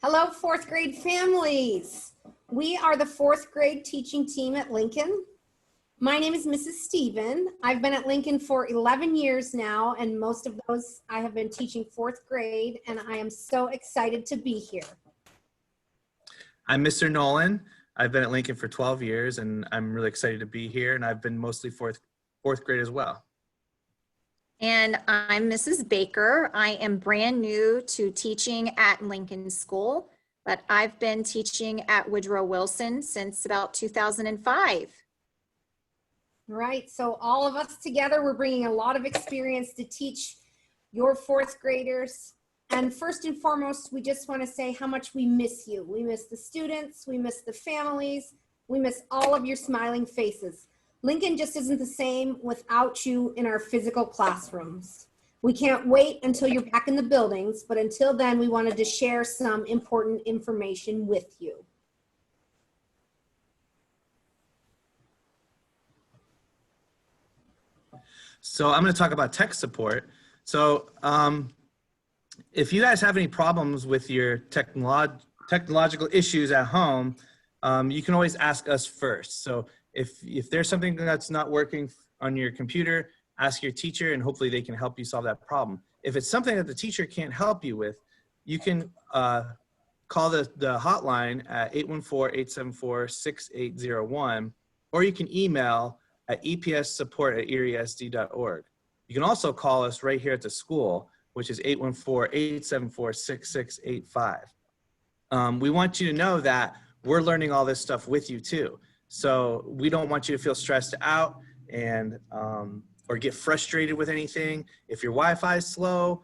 Hello, fourth grade families. We are the fourth grade teaching team at Lincoln. My name is Mrs. Stephan. I've been at Lincoln for 11 years now, and most of those I have been teaching fourth grade, and I am so excited to be here. I'm Mr. Nolan. I've been at Lincoln for 12 years, and I'm really excited to be here, and I've been mostly fourth grade as well. And I'm Mrs. Baker. I am brand new to teaching at Lincoln School, but I've been teaching at Woodrow Wilson since about 2005. Right, so all of us together, we're bringing a lot of experience to teach your fourth graders. And first and foremost, we just want to say how much we miss you. We miss the students, we miss the families, we miss all of your smiling faces. Lincoln just isn't the same without you in our physical classrooms. We can't wait until you're back in the buildings, but until then, we wanted to share some important information with you. So I'm going to talk about tech support. So if you guys have any problems with your technological issues at home, you can always ask us first. So if there's something that's not working on your computer, ask your teacher and hopefully they can help you solve that problem. If it's something that the teacher can't help you with, you can call the hotline at 814-874-6801, or you can email at epssupport@eriesd.org. You can also call us right here at the school, which is 814-874-6685. We want you to know that we're learning all this stuff with you too. So we don't want you to feel stressed out and or get frustrated with anything. If your Wi-Fi is slow,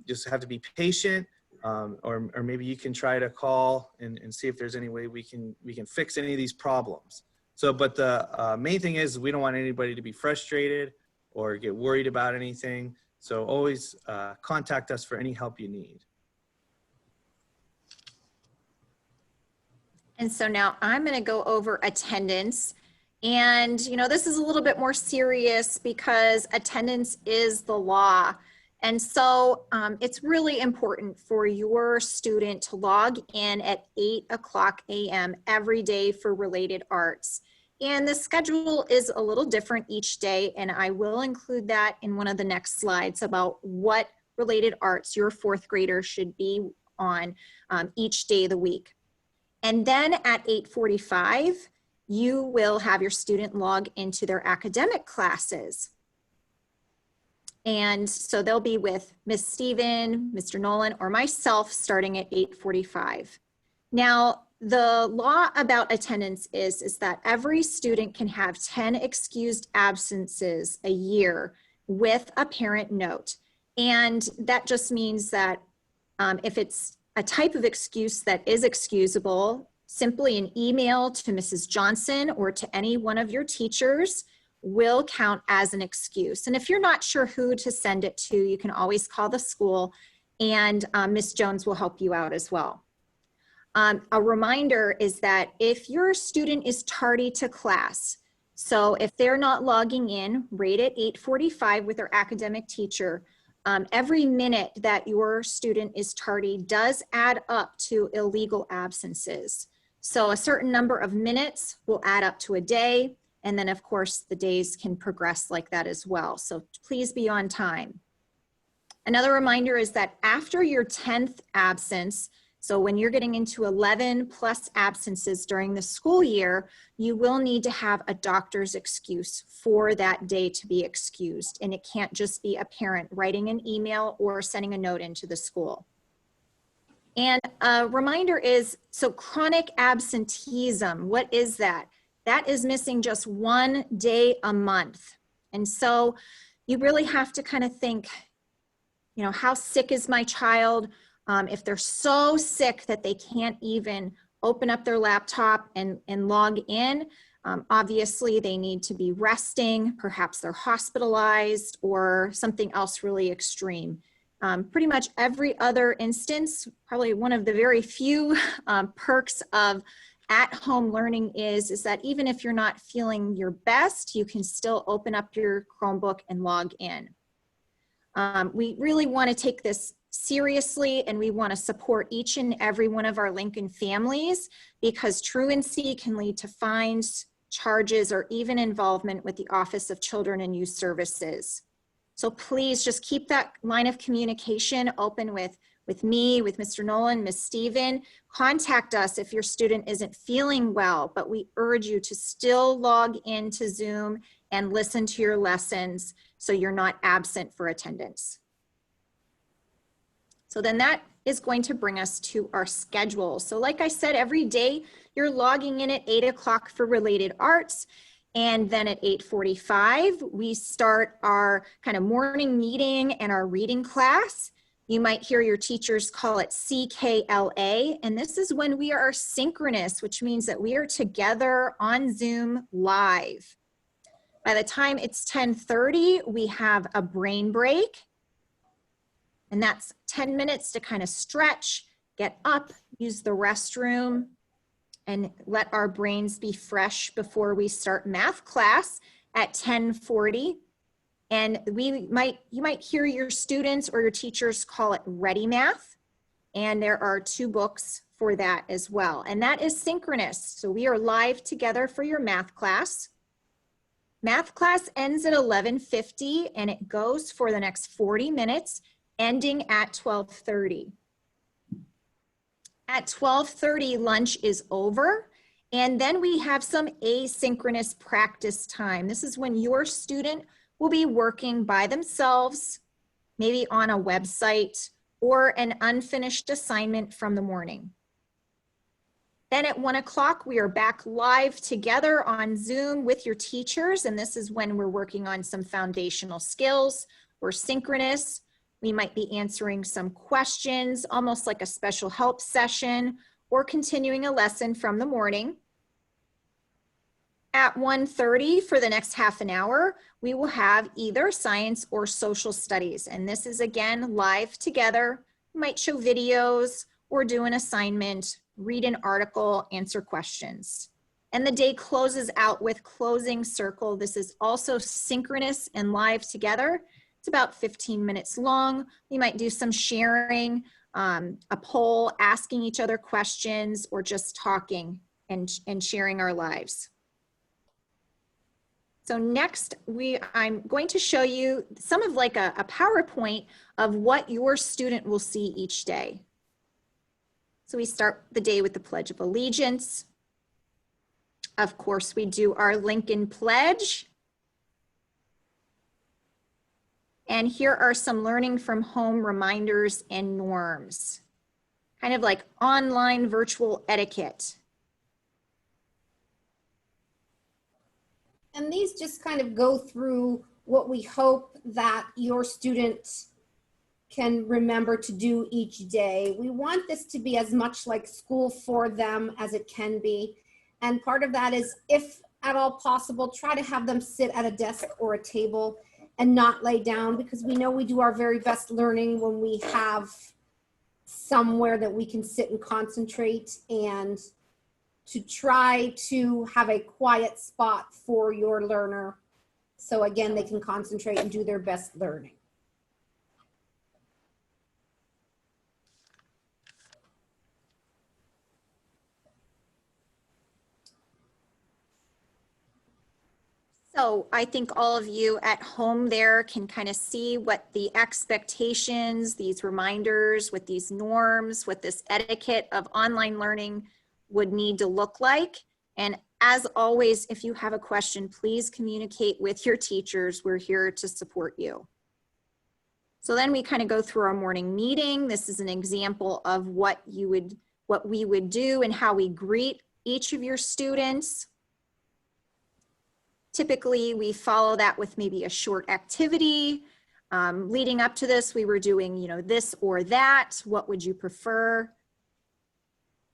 just have to be patient, or maybe you can try to call and see if there's any way we can fix any of these problems. So, but the main thing is we don't want anybody to be frustrated or get worried about anything. So always contact us for any help you need. And so now I'm going to go over attendance. And, you know, this is a little bit more serious because attendance is the law. And so it's really important for your student to log in at 8:00 a.m. every day for related arts. And the schedule is a little different each day, and I will include that in one of the next slides about what related arts your fourth grader should be on each day of the week. And then at 8:45, you will have your student log into their academic classes. And so they'll be with Miss Stephan, Mr. Nolan, or myself starting at 8:45. Now, the law about attendance is that every student can have 10 excused absences a year with a parent note. And that just means that if it's a type of excuse that is excusable, simply an email to Mrs. Johnson or to any one of your teachers will count as an excuse. And if you're not sure who to send it to, you can always call the school and Miss Jones will help you out as well. A reminder is that if your student is tardy to class, so if they're not logging in right at 8:45 with their academic teacher, every minute that your student is tardy does add up to illegal absences. So a certain number of minutes will add up to a day. And then of course the days can progress like that as well. So please be on time. Another reminder is that after your 10th absence, so when you're getting into 11 plus absences during the school year, you will need to have a doctor's excuse for that day to be excused. And it can't just be a parent writing an email or sending a note into the school. And a reminder is, so chronic absenteeism, what is that? That is missing just one day a month. And so you really have to kind of think, you know, how sick is my child? If they're so sick that they can't even open up their laptop and log in, obviously they need to be resting, perhaps they're hospitalized or something else really extreme. Pretty much every other instance, probably one of the very few perks of at-home learning is that even if you're not feeling your best, you can still open up your Chromebook and log in. We really want to take this seriously, and we want to support each and every one of our Lincoln families, because truancy can lead to fines, charges, or even involvement with the Office of Children and Youth Services. So please just keep that line of communication open with me, with Mr. Nolan, Ms. Stephen. Contact us if your student isn't feeling well, but we urge you to still log into Zoom and listen to your lessons so you're not absent for attendance. So then that is going to bring us to our schedule. So like I said, every day you're logging in at 8 o'clock for related arts. And then at 8:45, we start our kind of morning meeting and our reading class. You might hear your teachers call it CKLA. And this is when we are synchronous, which means that we are together on Zoom live. By the time it's 10:30, we have a brain break. And that's 10 minutes to kind of stretch, get up, use the restroom, and let our brains be fresh before we start math class at 10:40. And you might hear your students or your teachers call it Ready Math. And there are 2 books for that as well. And that is synchronous. So we are live together for your math class. Math class ends at 11:50 and it goes for the next 40 minutes, ending at 12:30. At 12:30, lunch is over, and then we have some asynchronous practice time. This is when your student will be working by themselves, maybe on a website or an unfinished assignment from the morning. Then at 1 o'clock, we are back live together on Zoom with your teachers, and this is when we're working on some foundational skills. We're synchronous. We might be answering some questions, almost like a special help session, or continuing a lesson from the morning. At 1:30, for the next half an hour, we will have either science or social studies. And this is, again, live together. We might show videos or do an assignment, read an article, answer questions. And the day closes out with closing circle. This is also synchronous and live together. It's about 15 minutes long. We might do some sharing, a poll, asking each other questions, or just talking and sharing our lives. So next, I'm going to show you some of like a PowerPoint of what your student will see each day. So we start the day with the Pledge of Allegiance. Of course, we do our Lincoln Pledge. And here are some learning from home reminders and norms, kind of like online virtual etiquette. And these just kind of go through what we hope that your student can remember to do each day. We want this to be as much like school for them as it can be. And part of that is, if at all possible, try to have them sit at a desk or a table and not lay down, because we know we do our very best learning when we have somewhere that we can sit and concentrate, and to try to have a quiet spot for your learner. So again, they can concentrate and do their best learning. So I think all of you at home there can kind of see what the expectations, these reminders, with these norms, what this etiquette of online learning would need to look like. And as always, if you have a question, please communicate with your teachers. We're here to support you. So then we kind of go through our morning meeting. This is an example of what we would do and how we greet each of your students. Typically, we follow that with maybe a short activity. Leading up to this, we were doing, this or that. What would you prefer?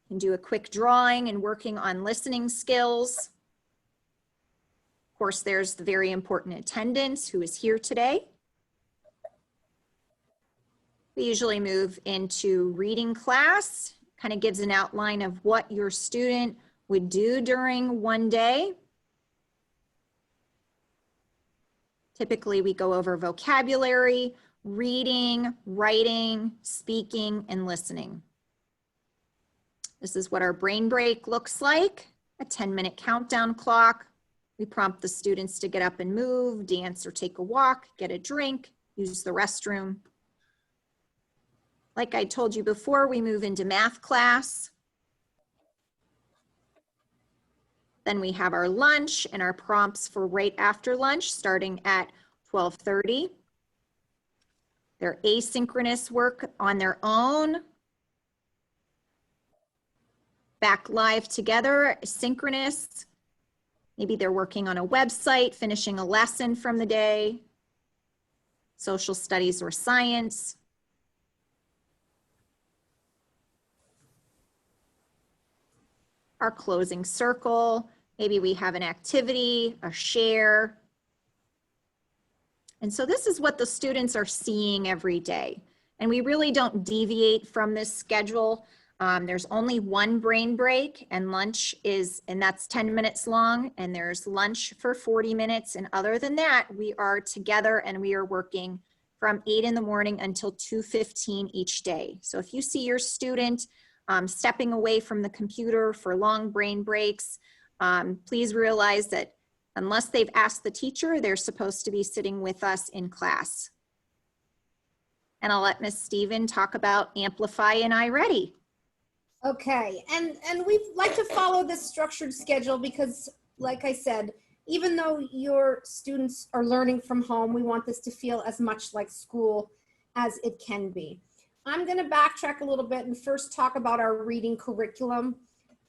You can do a quick drawing and working on listening skills. Of course, there's the very important attendance, who is here today. We usually move into reading class. Kind of gives an outline of what your student would do during one day. Typically, we go over vocabulary, reading, writing, speaking, and listening. This is what our brain break looks like, a 10-minute countdown clock. We prompt the students to get up and move, dance or take a walk, get a drink, use the restroom. Like I told you before, we move into math class. Then we have our lunch and our prompts for right after lunch, starting at 12:30. They're asynchronous work on their own. Back live together, synchronous. Maybe they're working on a website, finishing a lesson from the day, social studies or science. Our closing circle, maybe we have an activity, a share. And so this is what the students are seeing every day. And we really don't deviate from this schedule. There's only one brain break and lunch and that's 10 minutes long, and there's lunch for 40 minutes. And other than that, we are together and we are working from 8 in the morning until 2:15 each day. So if you see your student stepping away from the computer for long brain breaks, please realize that unless they've asked the teacher, they're supposed to be sitting with us in class. And I'll let Ms. Stephan talk about Amplify and iReady. Okay, and we like to follow this structured schedule because, like I said, even though your students are learning from home, we want this to feel as much like school as it can be. I'm going to backtrack a little bit and first talk about our reading curriculum.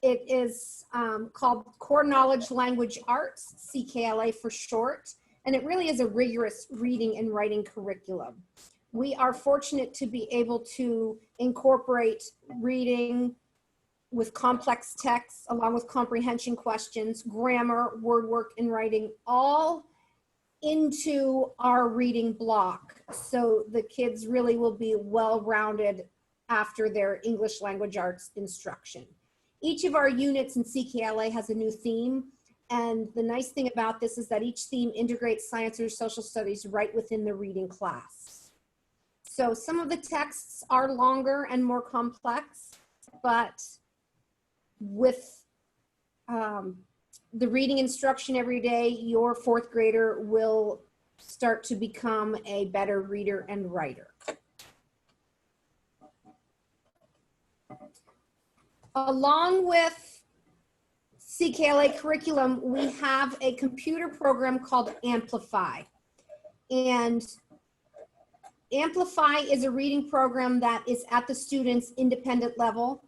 It is called Core Knowledge Language Arts, CKLA for short, and it really is a rigorous reading and writing curriculum. We are fortunate to be able to incorporate reading with complex texts along with comprehension questions, grammar, word work, and writing all into our reading block. So the kids really will be well-rounded after their English language arts instruction. Each of our units in CKLA has a new theme. And the nice thing about this is that each theme integrates science or social studies right within the reading class. So some of the texts are longer and more complex, but with the reading instruction every day, your fourth grader will start to become a better reader and writer. Along with CKLA curriculum, we have a computer program called Amplify. And Amplify is a reading program that is at the student's independent level.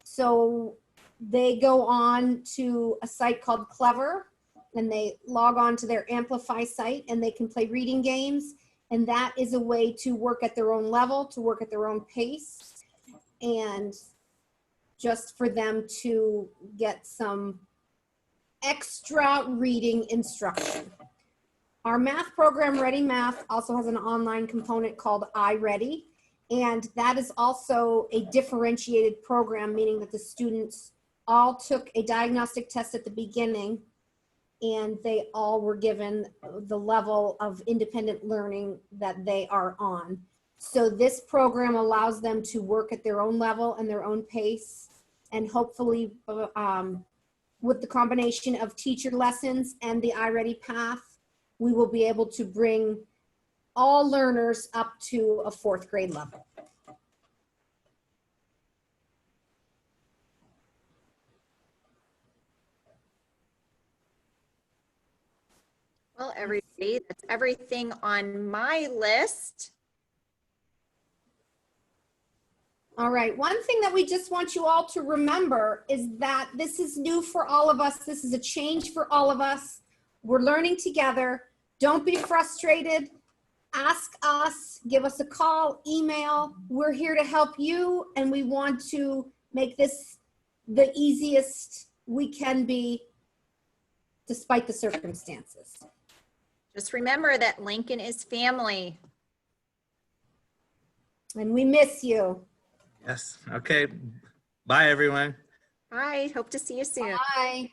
So they go on to a site called Clever, and they log on to their Amplify site, and they can play reading games. And that is a way to work at their own level, to work at their own pace, and just for them to get some extra reading instruction. Our math program, Ready Math, also has an online component called iReady, and that is also a differentiated program, meaning that the students all took a diagnostic test at the beginning, and they all were given the level of independent learning that they are on. So this program allows them to work at their own level and their own pace, and hopefully with the combination of teacher lessons and the iReady path, we will be able to bring all learners up to a fourth grade level. Well, everybody, that's everything on my list. All right, one thing that we just want you all to remember is that this is new for all of us. This is a change for all of us. We're learning together. Don't be frustrated. Ask us, give us a call, email. We're here to help you, and we want to make this the easiest we can be despite the circumstances. Just remember that Lincoln is family. And we miss you. Yes. Okay. Bye, everyone. Bye. Hope to see you soon. Bye.